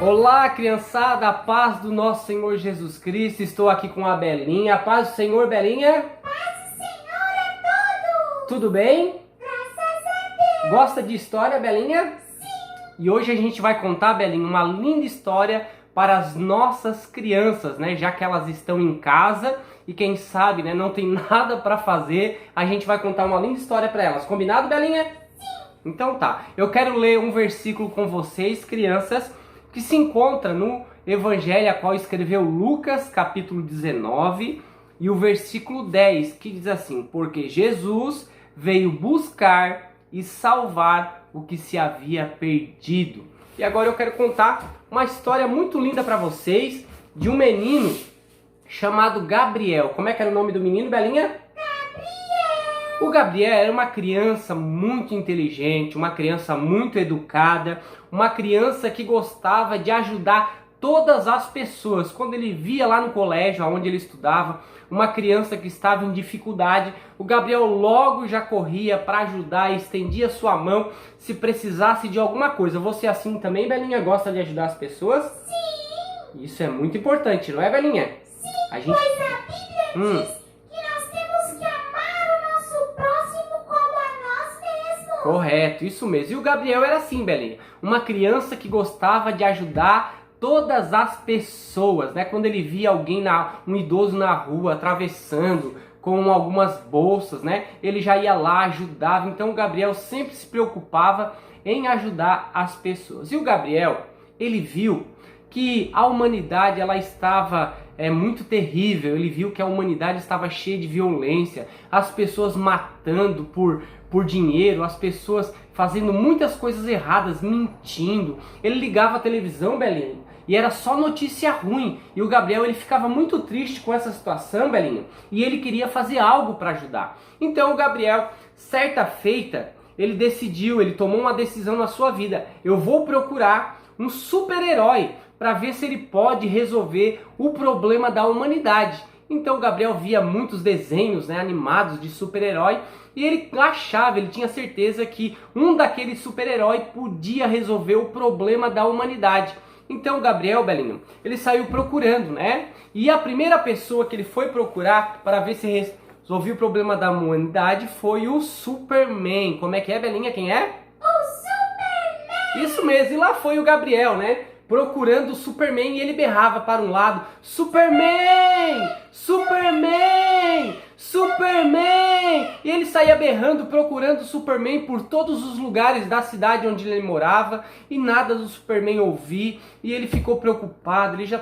Olá, criançada, a paz do nosso Senhor Jesus Cristo. Estou aqui com a Belinha. A paz do Senhor, Belinha. Paz do Senhor é tudo. Tudo bem? Graças a Deus. Gosta de história, Belinha? Sim. E hoje a gente vai contar, Belinha, uma linda história para as nossas crianças, né? Já que elas estão em casa e quem sabe, né, não tem nada para fazer, a gente vai contar uma linda história para elas. Combinado, Belinha? Sim. Então tá. Eu quero ler um versículo com vocês, crianças, que se encontra no Evangelho a qual escreveu Lucas, capítulo 19, e o versículo 10, que diz assim: porque Jesus veio buscar e salvar o que se havia perdido. E agora eu quero contar uma história muito linda para vocês, de um menino chamado Gabriel. Como é que era o nome do menino, Belinha? O Gabriel era uma criança muito inteligente, uma criança muito educada, uma criança que gostava de ajudar todas as pessoas. Quando ele via lá no colégio, onde ele estudava, uma criança que estava em dificuldade, o Gabriel logo já corria para ajudar e estendia sua mão se precisasse de alguma coisa. Você assim também, Belinha, gosta de ajudar as pessoas? Sim. Isso é muito importante, não é, Belinha? Sim, A gente... pois a Bíblia diz que nós temos que amar o nosso próximo como a nós mesmos. Correto, isso mesmo. E o Gabriel era assim, Belinha, uma criança que gostava de ajudar todas as pessoas, né? Quando ele via alguém, um idoso na rua, atravessando com algumas bolsas, né? Ele já ia lá, ajudava. Então o Gabriel sempre se preocupava em ajudar as pessoas. E o Gabriel, ele viu que a humanidade ela estava muito terrível. Ele viu que a humanidade estava cheia de violência, as pessoas matando por dinheiro, as pessoas fazendo muitas coisas erradas, mentindo. Ele ligava a televisão, Belinha, e era só notícia ruim. E o Gabriel ele ficava muito triste com essa situação, Belinha, e ele queria fazer algo para ajudar. Então o Gabriel, certa feita, ele tomou uma decisão na sua vida. Eu vou procurar um super-herói para ver se ele pode resolver o problema da humanidade. Então o Gabriel via muitos desenhos, né, animados de super-herói, e ele achava, ele tinha certeza que um daqueles super-heróis podia resolver o problema da humanidade. Então o Gabriel, Belinho, ele saiu procurando, né? E a primeira pessoa que ele foi procurar para ver se resolvia o problema da humanidade foi o Superman. Como é que é, Belinha? Quem é? O Superman! Isso mesmo, e lá foi o Gabriel, né? Procurando o Superman, e ele berrava para um lado: Superman! Superman! Superman! E ele saía berrando, procurando o Superman por todos os lugares da cidade onde ele morava, e nada do Superman ouvir, e ele ficou preocupado, ele já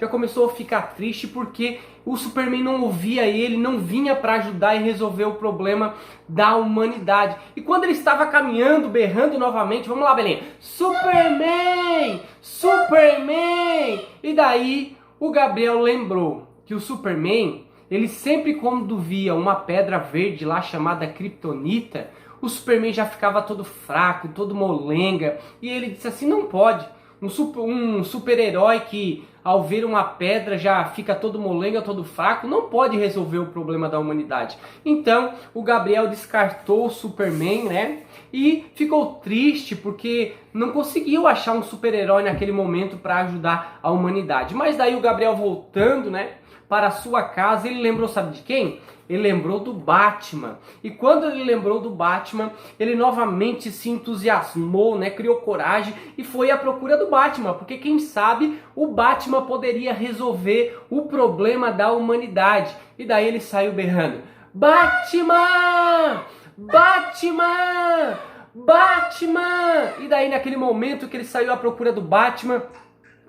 começou a ficar triste porque o Superman não ouvia ele, não vinha para ajudar e resolver o problema da humanidade. E quando ele estava caminhando, berrando novamente, vamos lá, Belinha, Superman! Superman! E daí o Gabriel lembrou que o Superman, ele sempre quando via uma pedra verde lá chamada Kryptonita, o Superman já ficava todo fraco, todo molenga, e ele disse assim: não pode, um super-herói que ao ver uma pedra já fica todo molenga, todo fraco, não pode resolver o problema da humanidade. Então o Gabriel descartou o Superman, né? E ficou triste porque não conseguiu achar um super-herói naquele momento para ajudar a humanidade. Mas daí o Gabriel, voltando, né, para a sua casa, ele lembrou, sabe de quem? Ele lembrou do Batman. E quando ele lembrou do Batman, ele novamente se entusiasmou, né? Criou coragem e foi à procura do Batman, porque quem sabe o Batman poderia resolver o problema da humanidade. E daí ele saiu berrando: Batman! Batman! Batman! E daí naquele momento que ele saiu à procura do Batman,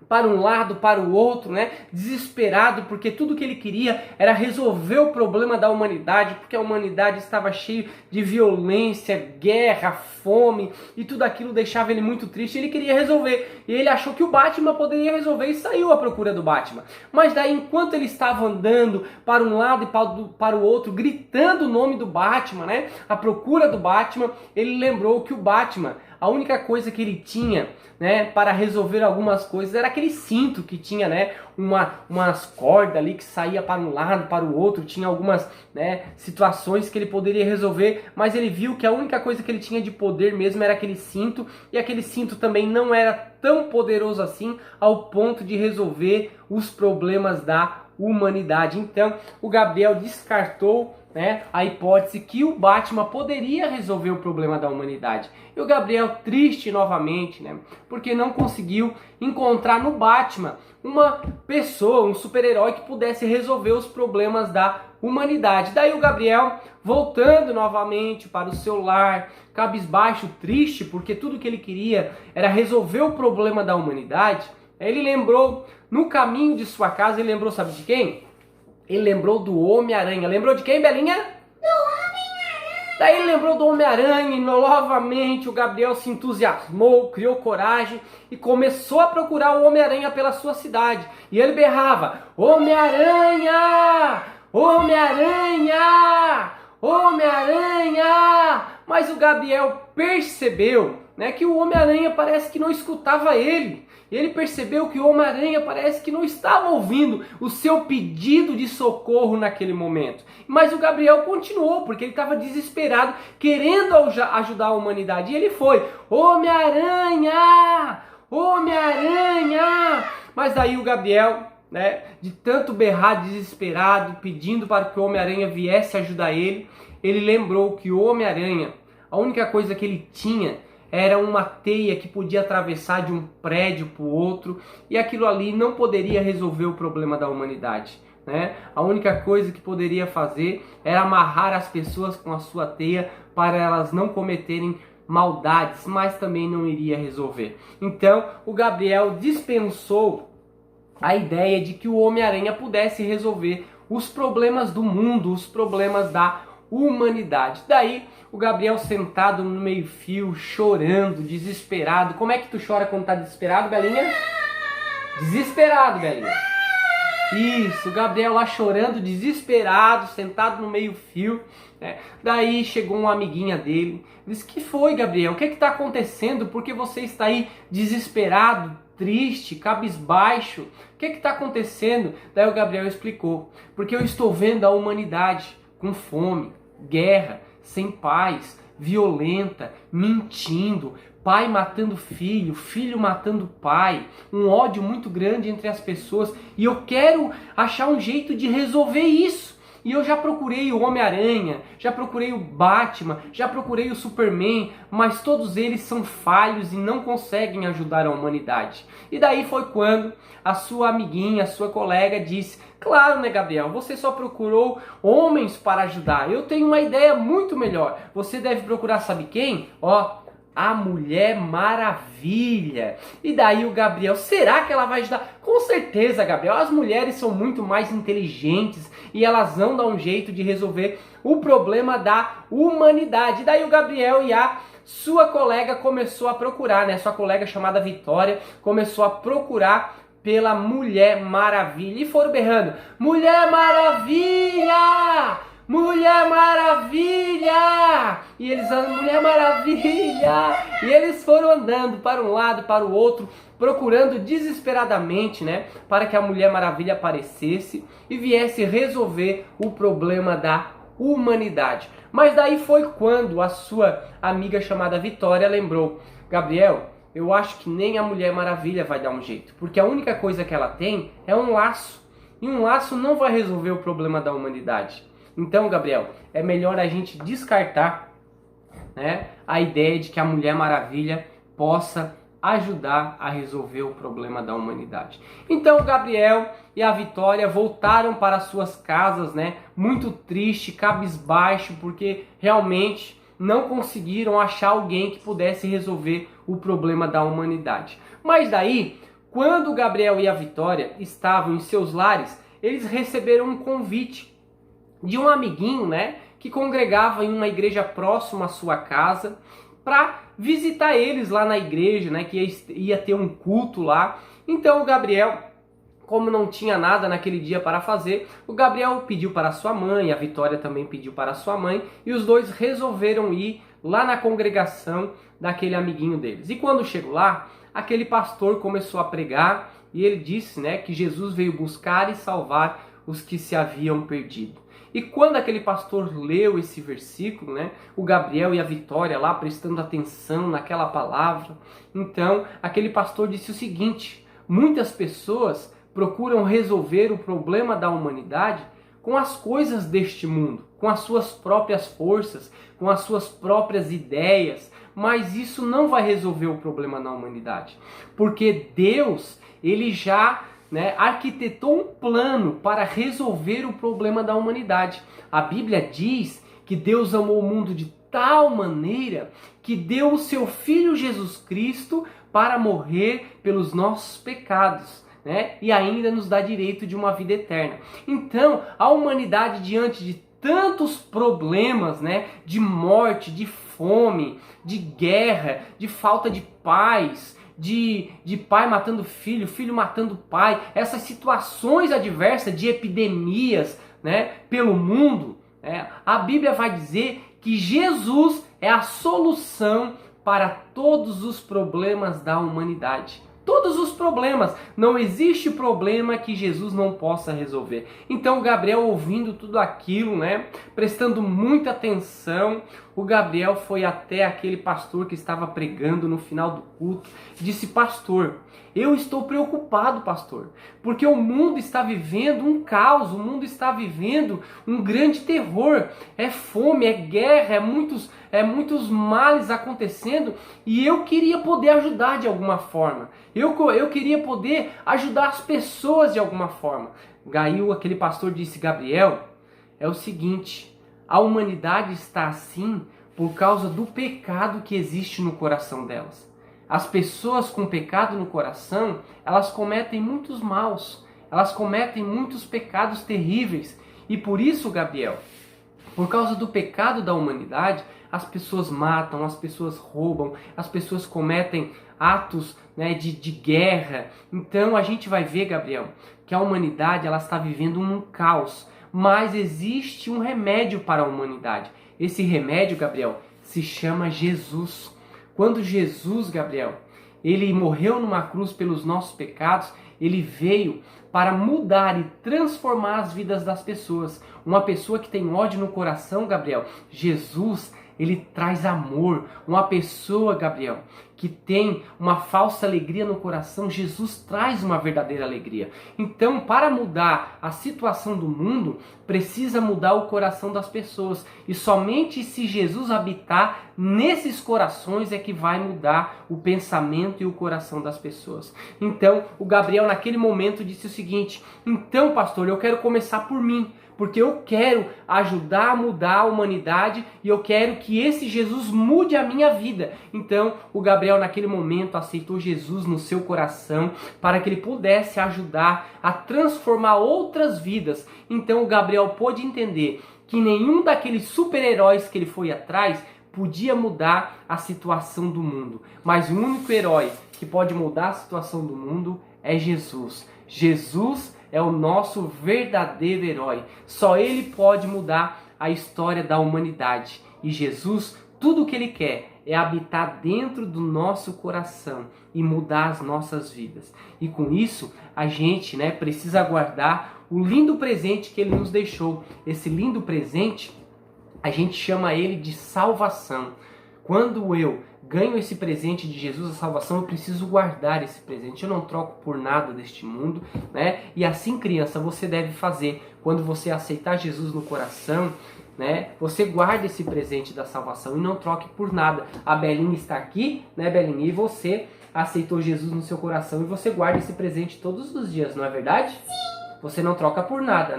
para um lado, para o outro, né? Desesperado, porque tudo que ele queria era resolver o problema da humanidade, porque a humanidade estava cheia de violência, guerra, fome, e tudo aquilo deixava ele muito triste. Ele queria resolver, e ele achou que o Batman poderia resolver e saiu à procura do Batman. Mas daí, enquanto ele estava andando para um lado e para o outro, gritando o nome do Batman, né? À procura do Batman, ele lembrou que o Batman, a única coisa que ele tinha, né, para resolver algumas coisas era aquele cinto que tinha, né, umas cordas ali que saía para um lado, para o outro, tinha algumas, né, situações que ele poderia resolver, mas ele viu que a única coisa que ele tinha de poder mesmo era aquele cinto, e aquele cinto também não era tão poderoso assim ao ponto de resolver os problemas da humanidade. Então, o Gabriel descartou, né, a hipótese que o Batman poderia resolver o problema da humanidade. E o Gabriel triste novamente, né, porque não conseguiu encontrar no Batman uma pessoa, um super-herói que pudesse resolver os problemas da humanidade. Daí o Gabriel, voltando novamente para o seu lar, cabisbaixo, triste, porque tudo que ele queria era resolver o problema da humanidade, ele lembrou, no caminho de sua casa, ele lembrou, sabe de quem? Ele lembrou do Homem-Aranha. Lembrou de quem, Belinha? Do Homem-Aranha! Daí ele lembrou do Homem-Aranha e novamente o Gabriel se entusiasmou, criou coragem e começou a procurar o Homem-Aranha pela sua cidade. E ele berrava: Homem-Aranha! Homem-Aranha! Homem-Aranha! Mas o Gabriel percebeu, né, que o Homem-Aranha parece que não escutava ele. Ele percebeu que o Homem-Aranha parece que não estava ouvindo o seu pedido de socorro naquele momento. Mas o Gabriel continuou, porque ele estava desesperado, querendo ajudar a humanidade. E ele foi: Homem-Aranha! Homem-Aranha! Mas aí o Gabriel, né, de tanto berrar desesperado, pedindo para que o Homem-Aranha viesse ajudar ele, ele lembrou que o Homem-Aranha, a única coisa que ele tinha era uma teia que podia atravessar de um prédio para o outro, e aquilo ali não poderia resolver o problema da humanidade, né? A única coisa que poderia fazer era amarrar as pessoas com a sua teia para elas não cometerem maldades, mas também não iria resolver. Então o Gabriel dispensou a ideia de que o Homem-Aranha pudesse resolver os problemas do mundo, os problemas da humanidade. Daí o Gabriel sentado no meio-fio, chorando, desesperado. Como é que tu chora quando tá desesperado, Belinha? Desesperado, Belinha. Isso, o Gabriel lá chorando, desesperado, sentado no meio-fio, né? Daí chegou uma amiguinha dele, disse: que foi, Gabriel? O que está acontecendo? Por que você está aí desesperado, triste, cabisbaixo? O que está acontecendo? Daí o Gabriel explicou: porque eu estou vendo a humanidade com fome, guerra, sem paz, violenta, mentindo, pai matando filho, filho matando pai, um ódio muito grande entre as pessoas, e eu quero achar um jeito de resolver isso. E eu já procurei o Homem-Aranha, já procurei o Batman, já procurei o Superman, mas todos eles são falhos e não conseguem ajudar a humanidade. E daí foi quando a sua amiguinha, a sua colega disse: claro, né, Gabriel, você só procurou homens para ajudar. Eu tenho uma ideia muito melhor. Você deve procurar, sabe quem? Ó, a Mulher Maravilha. E daí o Gabriel: será que ela vai ajudar? Com certeza, Gabriel. As mulheres são muito mais inteligentes e elas vão dar um jeito de resolver o problema da humanidade. E daí o Gabriel e a sua colega começou a procurar, né? Sua colega chamada Vitória começou a procurar pela Mulher Maravilha. E foram berrando: Mulher Maravilha! Mulher Maravilha! E eles andam: Mulher Maravilha! E eles foram andando para um lado, para o outro, procurando desesperadamente, né, para que a Mulher Maravilha aparecesse e viesse resolver o problema da humanidade. Mas daí foi quando a sua amiga chamada Vitória lembrou: Gabriel, eu acho que nem a Mulher Maravilha vai dar um jeito, porque a única coisa que ela tem é um laço, e um laço não vai resolver o problema da humanidade. Então, Gabriel, é melhor a gente descartar, né, a ideia de que a Mulher Maravilha possa ajudar a resolver o problema da humanidade. Então, o Gabriel e a Vitória voltaram para suas casas, né, muito triste, cabisbaixo, porque realmente não conseguiram achar alguém que pudesse resolver o problema da humanidade. Mas daí, quando o Gabriel e a Vitória estavam em seus lares, eles receberam um convite de um amiguinho, né, que congregava em uma igreja próxima à sua casa, para visitar eles lá na igreja, né, que ia ter um culto lá. Então o Gabriel, como não tinha nada naquele dia para fazer, o Gabriel pediu para sua mãe, a Vitória também pediu para sua mãe, e os dois resolveram ir lá na congregação daquele amiguinho deles. E quando chegou lá, aquele pastor começou a pregar, e ele disse, né, que Jesus veio buscar e salvar os que se haviam perdido. E quando aquele pastor leu esse versículo, né, o Gabriel e a Vitória lá prestando atenção naquela palavra, então aquele pastor disse o seguinte: muitas pessoas procuram resolver o problema da humanidade com as coisas deste mundo, com as suas próprias forças, com as suas próprias ideias, mas isso não vai resolver o problema da humanidade, porque Deus, ele já arquitetou um plano para resolver o problema da humanidade. A Bíblia diz que Deus amou o mundo de tal maneira que deu o seu Filho Jesus Cristo para morrer pelos nossos pecados, e ainda nos dá direito de uma vida eterna. Então, a humanidade, diante de tantos problemas, de morte, de fome, de guerra, de falta de paz, de pai matando filho, filho matando pai, essas situações adversas de epidemias, pelo mundo, a Bíblia vai dizer que Jesus é a solução para todos os problemas da humanidade. Todos os problemas. Não existe problema que Jesus não possa resolver. Então Gabriel, ouvindo tudo aquilo, prestando muita atenção, o Gabriel foi até aquele pastor que estava pregando no final do culto. Disse: pastor, eu estou preocupado, pastor, porque o mundo está vivendo um caos, o mundo está vivendo um grande terror. É fome, é guerra, é muitos males acontecendo, e eu queria poder ajudar de alguma forma. Eu queria poder ajudar as pessoas de alguma forma. Aquele pastor disse: Gabriel, é o seguinte, a humanidade está assim por causa do pecado que existe no coração delas. As pessoas com pecado no coração, elas cometem muitos maus, elas cometem muitos pecados terríveis. E por isso, Gabriel, por causa do pecado da humanidade, as pessoas matam, as pessoas roubam, as pessoas cometem atos de guerra. Então a gente vai ver, Gabriel, que a humanidade ela está vivendo um caos, mas existe um remédio para a humanidade. Esse remédio, Gabriel, se chama Jesus. Quando Jesus, Gabriel, ele morreu numa cruz pelos nossos pecados, ele veio para mudar e transformar as vidas das pessoas. Uma pessoa que tem ódio no coração, Gabriel, Jesus, ele traz amor. Uma pessoa, Gabriel, que tem uma falsa alegria no coração, Jesus traz uma verdadeira alegria. Então, para mudar a situação do mundo, precisa mudar o coração das pessoas. E somente se Jesus habitar nesses corações é que vai mudar o pensamento e o coração das pessoas. Então, o Gabriel naquele momento disse o seguinte: então, pastor, eu quero começar por mim, porque eu quero ajudar a mudar a humanidade e eu quero que esse Jesus mude a minha vida. Então, o Gabriel naquele momento aceitou Jesus no seu coração para que ele pudesse ajudar a transformar outras vidas. Então, o Gabriel pôde entender que nenhum daqueles super-heróis que ele foi atrás podia mudar a situação do mundo. Mas o único herói que pode mudar a situação do mundo é Jesus. Jesus é o nosso verdadeiro herói. Só ele pode mudar a história da humanidade. E Jesus, tudo o que ele quer é habitar dentro do nosso coração e mudar as nossas vidas. E com isso, a gente precisa guardar o lindo presente que ele nos deixou. Esse lindo presente, a gente chama ele de salvação. Quando eu ganho esse presente de Jesus, a salvação, eu preciso guardar esse presente. Eu não troco por nada deste mundo, E assim, criança, você deve fazer. Quando você aceitar Jesus no coração, você guarda esse presente da salvação e não troque por nada. A Belinha está aqui, Belinha? E você aceitou Jesus no seu coração e você guarda esse presente todos os dias, não é verdade? Sim. Você não troca por nada,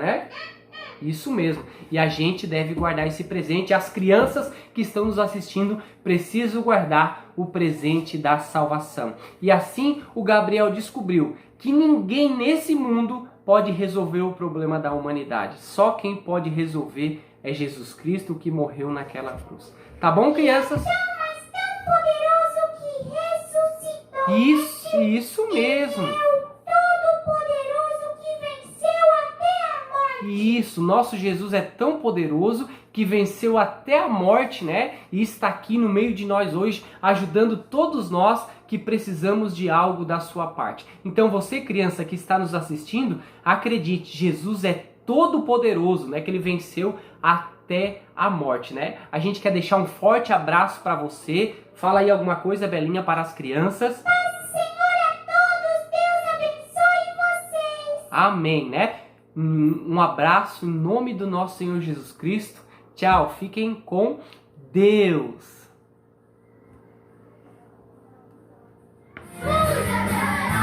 Isso mesmo. E a gente deve guardar esse presente. As crianças que estão nos assistindo precisam guardar o presente da salvação. E assim o Gabriel descobriu que ninguém nesse mundo pode resolver o problema da humanidade. Só quem pode resolver é Jesus Cristo, que morreu naquela cruz. Tá bom, crianças? Mas tão poderoso que ressuscitou. Isso mesmo. Isso, nosso Jesus é tão poderoso que venceu até a morte, E está aqui no meio de nós hoje, ajudando todos nós que precisamos de algo da sua parte. Então você, criança que está nos assistindo, acredite, Jesus é todo-poderoso, né? Que ele venceu até a morte, né? A gente quer deixar um forte abraço para você. Fala aí alguma coisa, Belinha, para as crianças. Paz, Senhor, a todos. Deus abençoe vocês. Amém, né? Um abraço em nome do nosso Senhor Jesus Cristo. Tchau, fiquem com Deus.